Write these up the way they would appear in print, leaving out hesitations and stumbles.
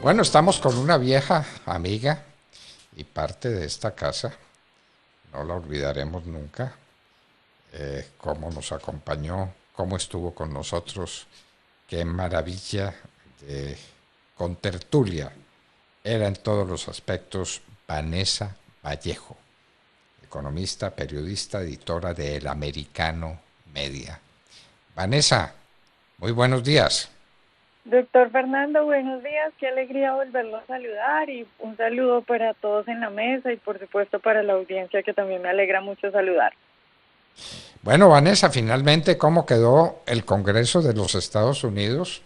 Bueno, estamos con una vieja amiga y parte de esta casa, no la olvidaremos nunca, cómo nos acompañó, cómo estuvo con nosotros, qué maravilla de contertulia era en todos los aspectos Vanessa Vallejo, economista, periodista, editora de El Americano Media. Vanessa, muy buenos días. Doctor Fernando, buenos días, qué alegría volverlo a saludar y un saludo para todos en la mesa y por supuesto para la audiencia que también me alegra mucho saludar. Bueno, Vanessa, finalmente, ¿cómo quedó el Congreso de los Estados Unidos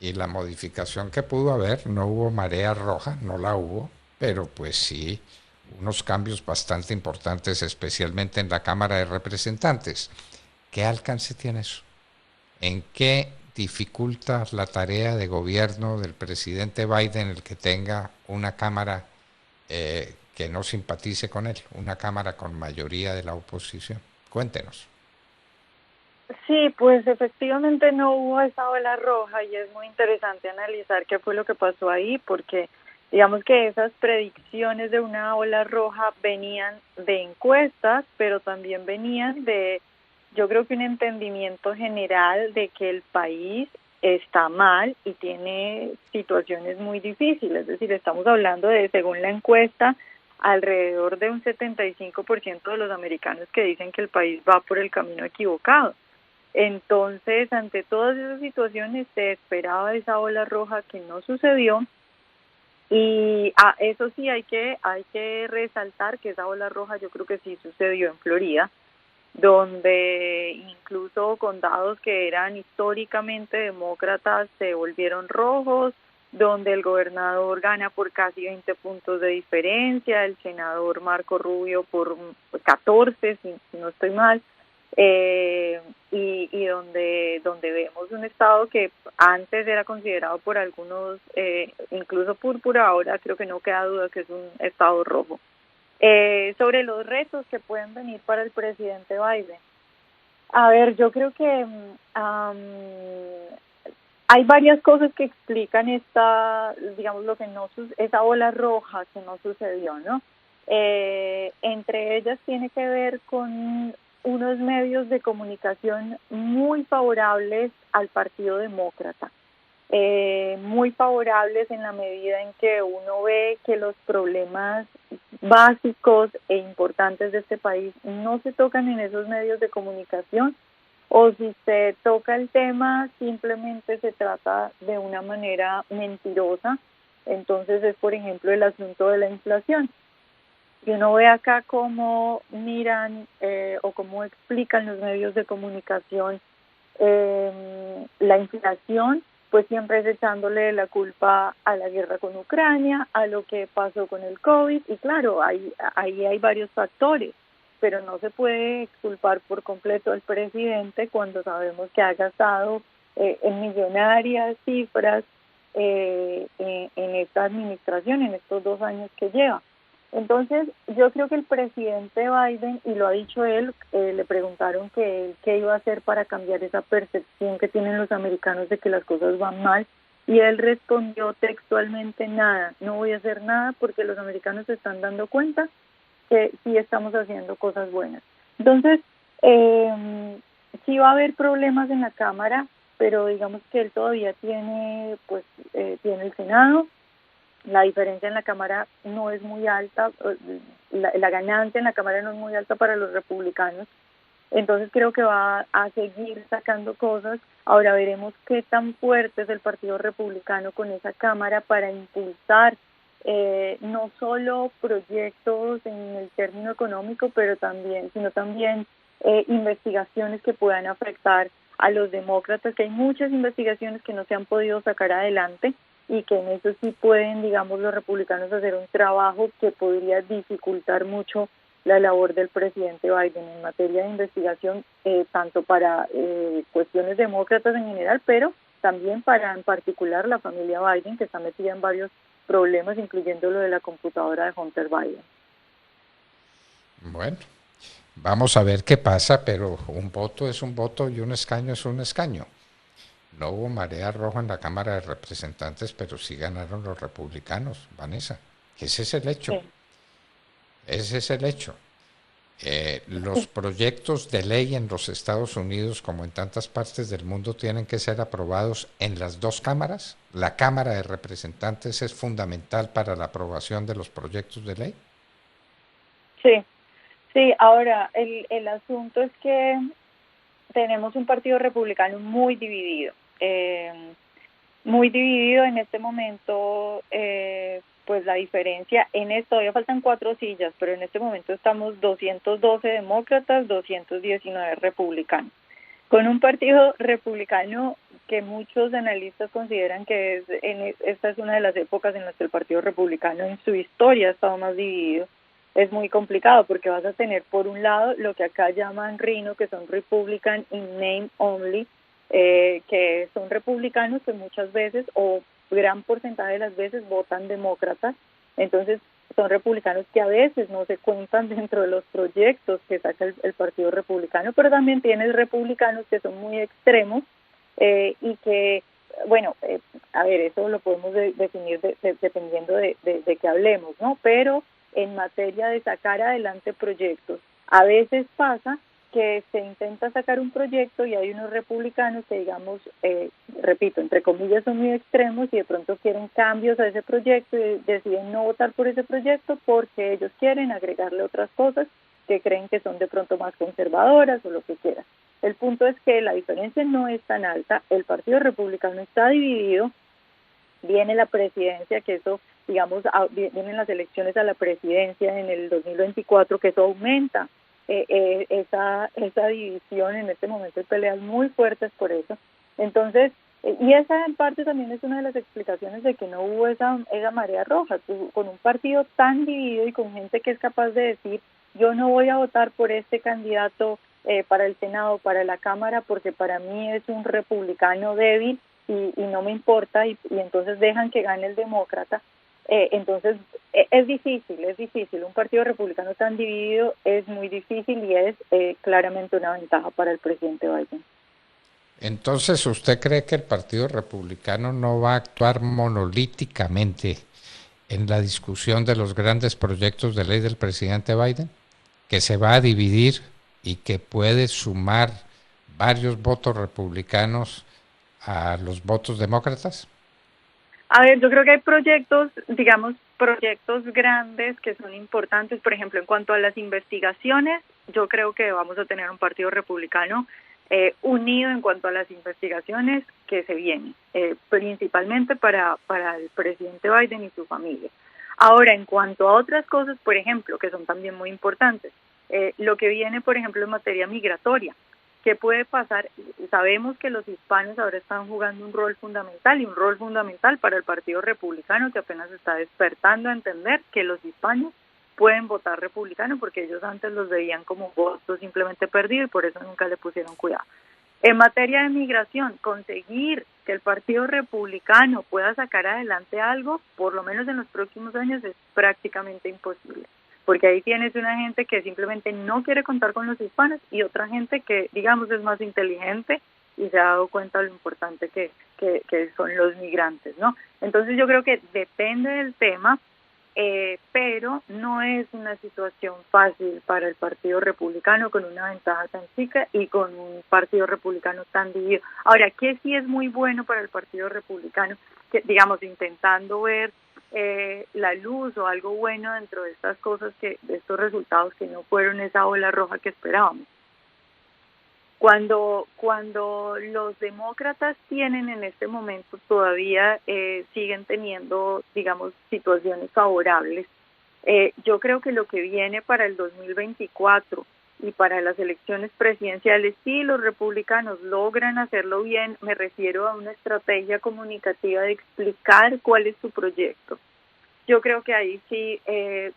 y la modificación que pudo haber? No hubo marea roja, no la hubo, pero pues sí, unos cambios bastante importantes, especialmente en la Cámara de Representantes. ¿Qué alcance tiene eso? ¿En qué dificulta la tarea de gobierno del presidente Biden el que tenga una Cámara que no simpatice con él, una Cámara con mayoría de la oposición? Cuéntenos. Sí, pues efectivamente no hubo esa ola roja y es muy interesante analizar qué fue lo que pasó ahí porque digamos que esas predicciones de una ola roja venían de encuestas, pero también venían de, yo creo que un entendimiento general de que el país está mal y tiene situaciones muy difíciles, es decir, estamos hablando de, según la encuesta, alrededor de un 75% de los americanos que dicen que el país va por el camino equivocado. Entonces, ante todas esas situaciones se esperaba esa ola roja que no sucedió y eso sí hay que resaltar que esa ola roja yo creo que sí sucedió en Florida, donde incluso condados que eran históricamente demócratas se volvieron rojos, donde el gobernador gana por casi 20 puntos de diferencia, el senador Marco Rubio por 14, si no estoy mal, y donde vemos un estado que antes era considerado por algunos incluso púrpura, ahora creo que no queda duda que es un estado rojo. Sobre los retos que pueden venir para el presidente Biden. A ver, yo creo que hay varias cosas que explican esta, digamos, lo que no esa ola roja que no sucedió, ¿no? Entre ellas tiene que ver con unos medios de comunicación muy favorables al Partido Demócrata, muy favorables en la medida en que uno ve que los problemas básicos e importantes de este país no se tocan en esos medios de comunicación, o si se toca el tema simplemente se trata de una manera mentirosa. Entonces es, por ejemplo, el asunto de la inflación. Y uno ve acá cómo miran o cómo explican los medios de comunicación la inflación, pues siempre es echándole la culpa a la guerra con Ucrania, a lo que pasó con el COVID, y claro, ahí hay varios factores, pero no se puede exculpar por completo al presidente cuando sabemos que ha gastado en millonarias cifras en esta administración, en estos 2 años que lleva. Entonces, yo creo que el presidente Biden, y lo ha dicho él, le preguntaron que él qué iba a hacer para cambiar esa percepción que tienen los americanos de que las cosas van mal, y él respondió textualmente: nada, no voy a hacer nada porque los americanos se están dando cuenta que sí estamos haciendo cosas buenas. Entonces, sí va a haber problemas en la Cámara, pero digamos que él todavía tiene, pues, tiene el Senado. La diferencia en la Cámara no es muy alta, la ganancia en la Cámara no es muy alta para los republicanos, entonces creo que va a seguir sacando cosas. Ahora veremos qué tan fuerte es el Partido Republicano con esa Cámara para impulsar no solo proyectos en el término económico, pero también, sino también investigaciones que puedan afectar a los demócratas, que hay muchas investigaciones que no se han podido sacar adelante y que en eso sí pueden, digamos, los republicanos hacer un trabajo que podría dificultar mucho la labor del presidente Biden en materia de investigación, tanto para cuestiones demócratas en general, pero también para, en particular, la familia Biden, que está metida en varios problemas, incluyendo lo de la computadora de Hunter Biden. Bueno, Vamos a ver qué pasa, pero un voto es un voto y un escaño es un escaño. No hubo marea roja en la Cámara de Representantes, pero sí ganaron los republicanos, Vanessa. Ese es el hecho. Sí, Ese es el hecho. Los sí, proyectos de ley en los Estados Unidos, como en tantas partes del mundo, tienen que ser aprobados en las dos cámaras. La Cámara de Representantes es fundamental para la aprobación de los proyectos de ley. sí. Sí, ahora el asunto es que tenemos un partido republicano muy dividido en este momento. Pues la diferencia en esto, todavía faltan 4 sillas, pero en este momento estamos 212 demócratas, 219 republicanos, con un partido republicano que muchos analistas consideran que esta es una de las épocas en las que el partido republicano en su historia ha estado más dividido. Es muy complicado porque vas a tener por un lado lo que acá llaman RINO, que son Republican in Name Only, que son republicanos que muchas veces o gran porcentaje de las veces votan demócratas. Entonces son republicanos que a veces no se cuentan dentro de los proyectos que saca el Partido Republicano, pero también tienes republicanos que son muy extremos, y que, bueno, a ver, eso lo podemos definir dependiendo de qué hablemos, ¿no? Pero en materia de sacar adelante proyectos, a veces pasa que se intenta sacar un proyecto y hay unos republicanos que, digamos, repito, entre comillas, son muy extremos y de pronto quieren cambios a ese proyecto y deciden no votar por ese proyecto porque ellos quieren agregarle otras cosas que creen que son de pronto más conservadoras o lo que quieran. El punto es que la diferencia no es tan alta, el Partido Republicano está dividido, viene la presidencia, que eso, digamos, vienen las elecciones a la presidencia en el 2024, que eso aumenta esa división. En este momento hay peleas muy fuertes por eso. Entonces, y esa en parte también es una de las explicaciones de que no hubo esa marea roja. Con un partido tan dividido y con gente que es capaz de decir, yo no voy a votar por este candidato para el Senado, para la Cámara, porque para mí es un republicano débil y no me importa, y entonces dejan que gane el demócrata. Entonces es difícil, un partido republicano tan dividido es muy difícil y es claramente una ventaja para el presidente Biden. Entonces, ¿usted cree que el Partido Republicano no va a actuar monolíticamente en la discusión de los grandes proyectos de ley del presidente Biden? ¿Que se va a dividir y que puede sumar varios votos republicanos a los votos demócratas? A ver, yo creo que hay proyectos, digamos, proyectos grandes que son importantes. Por ejemplo, en cuanto a las investigaciones, yo creo que vamos a tener un partido republicano unido en cuanto a las investigaciones que se vienen, principalmente para el presidente Biden y su familia. Ahora, en cuanto a otras cosas, por ejemplo, que son también muy importantes, lo que viene, por ejemplo, en materia migratoria. ¿Qué puede pasar? Sabemos que los hispanos ahora están jugando un rol fundamental, y un rol fundamental para el Partido Republicano, que apenas está despertando a entender que los hispanos pueden votar republicano, porque ellos antes los veían como votos simplemente perdidos y por eso nunca le pusieron cuidado. En materia de migración, conseguir que el Partido Republicano pueda sacar adelante algo, por lo menos en los próximos años, es prácticamente imposible, porque ahí tienes una gente que simplemente no quiere contar con los hispanos y otra gente que, digamos, es más inteligente y se ha dado cuenta de lo importante que son los migrantes, ¿no? Entonces yo creo que depende del tema, pero no es una situación fácil para el Partido Republicano, con una ventaja tan chica y con un Partido Republicano tan dividido. Ahora, ¿qué sí es muy bueno para el Partido Republicano? Que, digamos, intentando ver la luz o algo bueno dentro de estas cosas, de estos resultados que no fueron esa ola roja que esperábamos. Cuando los demócratas tienen en este momento todavía siguen teniendo, digamos, situaciones favorables, yo creo que lo que viene para el 2024 y para las elecciones presidenciales, si los republicanos logran hacerlo bien, me refiero a una estrategia comunicativa de explicar cuál es su proyecto. Yo creo que ahí sí,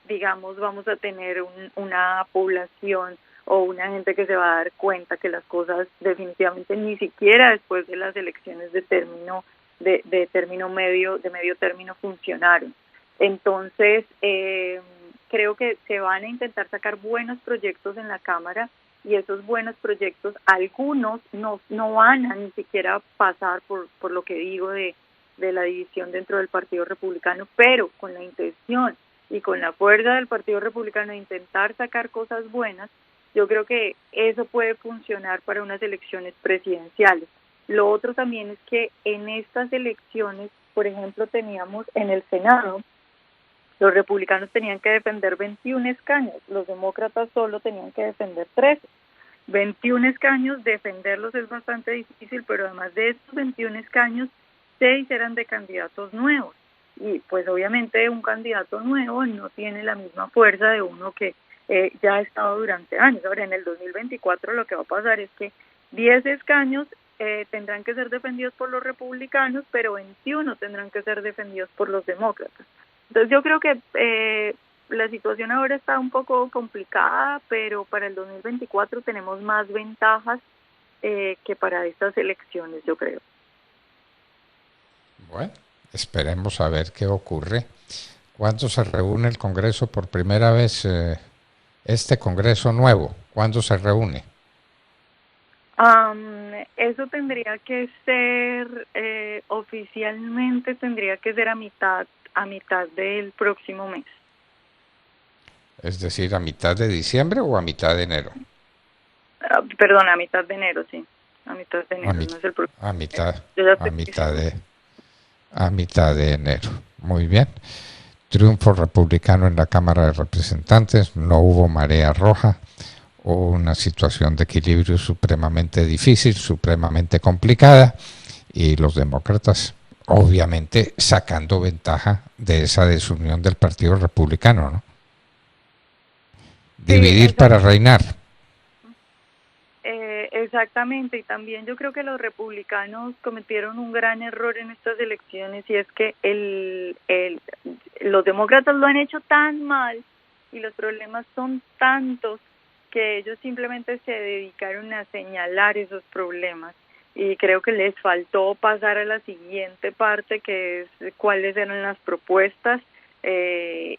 digamos, vamos a tener una población o una gente que se va a dar cuenta que las cosas definitivamente ni siquiera después de las elecciones de término medio, de medio término, funcionaron. Entonces, creo que se van a intentar sacar buenos proyectos en la Cámara y esos buenos proyectos, algunos no van a ni siquiera pasar por lo que digo de la división dentro del Partido Republicano, pero con la intención y con la fuerza del Partido Republicano de intentar sacar cosas buenas, yo creo que eso puede funcionar para unas elecciones presidenciales. Lo otro también es que en estas elecciones, por ejemplo, teníamos en el Senado, los republicanos tenían que defender 21 escaños, los demócratas solo tenían que defender 13. 21 escaños, defenderlos es bastante difícil, pero además de estos 21 escaños, 6 eran de candidatos nuevos. Y pues obviamente un candidato nuevo no tiene la misma fuerza de uno que ya ha estado durante años. Ahora, en el 2024 lo que va a pasar es que 10 escaños tendrán que ser defendidos por los republicanos, pero 21 tendrán que ser defendidos por los demócratas. Entonces yo creo que la situación ahora está un poco complicada, pero para el 2024 tenemos más ventajas que para estas elecciones, yo creo. Bueno, esperemos a ver qué ocurre. ¿Cuándo se reúne el Congreso por primera vez? Este Congreso nuevo, ¿cuándo se reúne? Eso tendría que ser, oficialmente tendría que ser a mitad del próximo mes. Es decir, ¿a mitad de diciembre o a mitad de enero? Perdón, a mitad de enero, sí. A mitad de enero, no es el próximo. A mitad de enero. Muy bien. Triunfo republicano en la Cámara de Representantes, no hubo marea roja, hubo una situación de equilibrio supremamente difícil, supremamente complicada, y los demócratas obviamente sacando ventaja de esa desunión del Partido Republicano, ¿no? Dividir sí, para reinar. Exactamente, y también yo creo que los republicanos cometieron un gran error en estas elecciones, y es que los demócratas lo han hecho tan mal y los problemas son tantos que ellos simplemente se dedicaron a señalar esos problemas, y creo que les faltó pasar a la siguiente parte, que es cuáles eran las propuestas.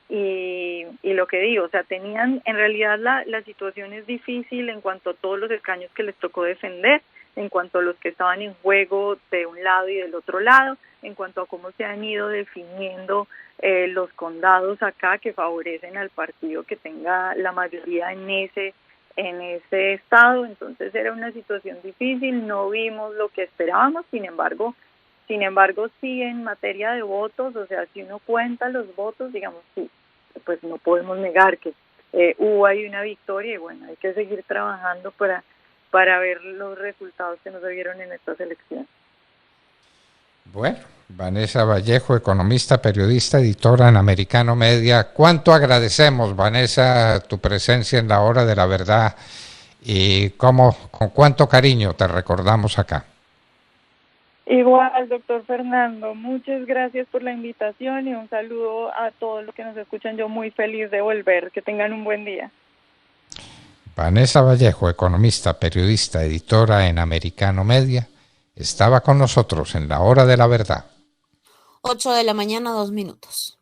Y lo que digo, o sea, tenían en realidad la situación es difícil en cuanto a todos los escaños que les tocó defender, en cuanto a los que estaban en juego de un lado y del otro lado, en cuanto a cómo se han ido definiendo los condados acá que favorecen al partido que tenga la mayoría en ese estado. Entonces era una situación difícil, no vimos lo que esperábamos. Sin embargo, sí, en materia de votos, o sea, si uno cuenta los votos, digamos, sí, pues no podemos negar que hubo ahí una victoria, y bueno, hay que seguir trabajando para ver los resultados que nos dieron en estas elecciones. Bueno, Vanessa Vallejo, economista, periodista, editora en Americano Media. ¿Cuánto agradecemos, Vanessa, tu presencia en la Hora de la Verdad y con cuánto cariño te recordamos acá? Igual, doctor Fernando, muchas gracias por la invitación y un saludo a todos los que nos escuchan. Yo muy feliz de volver, que tengan un buen día. Vanessa Vallejo, economista, periodista, editora en Americano Media, estaba con nosotros en la Hora de la Verdad. 8 de la mañana, 2 minutos.